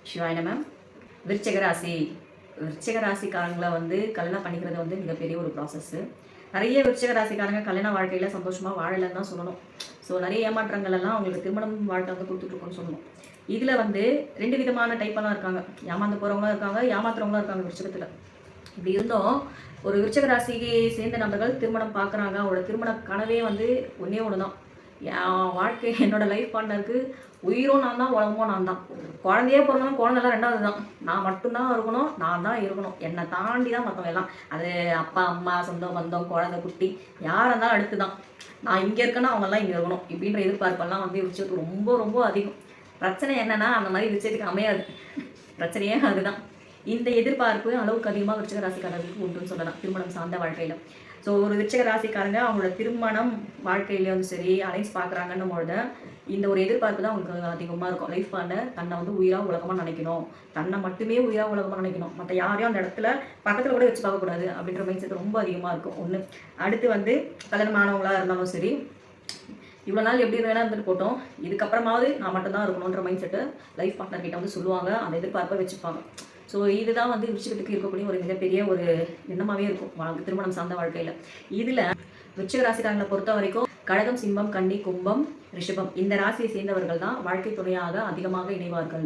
சிவாய நம. விருச்சிக ராசி. விருச்சிக ராசிக்காரங்களை கல்யாணம் பண்ணிக்கிறது மிகப்பெரிய ஒரு ப்ராசஸ்ஸு. நிறைய விருச்சிக ராசிக்காரங்க கல்யாண வாழ்க்கையில் சந்தோஷமாக வாழலைன்னு தான் சொல்லணும். ஸோ நிறைய ஏமாற்றங்கள் எல்லாம் அவங்களுக்கு திருமணம் வாழ்க்கை கொடுத்துட்ருக்கோன்னு சொல்லணும். இதில் 2 விதமான டைப்பெல்லாம் இருக்காங்க. ஏமாந்து போகிறவங்களும் இருக்காங்க, ஏமாத்துறவங்களும் இருக்காங்க விருச்சிகத்தில். இப்படி இருந்தும் ஒரு விருச்சிக ராசிக்கு சேர்ந்த நபர்கள் திருமணம் பார்க்குறாங்க. அவரோட திருமண கனவே ஒன்றே ஒன்று தான். என் வாழ்க்கை, என்னோடய லைஃப் பார்ட்னருக்கு உயிரும் நான் தான், உலகமும் நான் தான். குழந்தையே பிறந்தாலும் குழந்தைலாம் 2வது தான். நான் மட்டும்தான் இருக்கணும், நான் தான் இருக்கணும். என்னை தாண்டி தான் மற்றவங்க எல்லாம். அது அப்பா அம்மா, சொந்தம் பந்தம், குழந்தை குட்டி யாராக இருந்தாலும் அடுத்து தான். நான் இங்கே இருக்கேன்னா அவங்கெல்லாம் இங்கே இருக்கணும் இப்படின்ற எதிர்பார்ப்பெல்லாம் விருச்சிகத்துக்கு ரொம்ப ரொம்ப அதிகம். பிரச்சனை என்னென்னா அந்த மாதிரி விருச்சிகத்துக்கு அமையாது. பிரச்சனையே அதுதான். இந்த எதிர்பார்ப்பு அளவுக்கு அதிகமாக விருச்சிக ராசிக்காரர்களுக்கு உண்டுன்னு சொல்லலாம் திருமணம் சார்ந்த வாழ்க்கையில். ஸோ ஒரு விருச்சிக ராசிக்காரங்க அவங்களோட திருமணம் வாழ்க்கையிலேயும் சரி அலைன்ஸ் பார்க்குறாங்கன்னும் பொழுது இந்த ஒரு எதிர்பார்ப்பு தான் அவங்களுக்கு அதிகமாக இருக்கும். லைஃப் பார்ட்னர் தன்னை உயிராக உலகமாக நினைக்கணும், தன்னை மட்டுமே உயிராக உலகமாக நினைக்கணும், மற்ற யாரையும் அந்த இடத்துல பக்கத்தில் கூட வச்சு பார்க்கக்கூடாது அப்படின்ற மைண்ட் செட் ரொம்ப அதிகமாக இருக்கும். ஒன்று. அடுத்து கல்யாணமானவங்களாக இருந்தாலும் சரி, இவ்வளோ நாள் எப்படி வேணால் இருந்துட்டு போட்டோம், இதுக்கப்புறமாவது நான் மட்டும்தான் இருக்கணுன்ற மைண்ட் செட்டு லைஃப் பார்ட்னர் கிட்ட சொல்லுவாங்க. அந்த எதிர்பார்ப்பை வச்சுப்பாங்க. ஸோ இதுதான் விருச்சிகத்துக்கு இருக்கக்கூடிய ஒரு மிகப்பெரிய ஒரு எண்ணமாகவே இருக்கும் திருமணம் சார்ந்த வாழ்க்கையில். இதில் விருச்சிக ராசிக்காரங்களை பொறுத்த வரைக்கும் கடகம், சிம்மம், கன்னி, கும்பம், ரிஷபம் இந்த ராசியை சேர்ந்தவர்கள் தான் வாழ்க்கை துணையாக அதிகமாக இணைவார்கள்.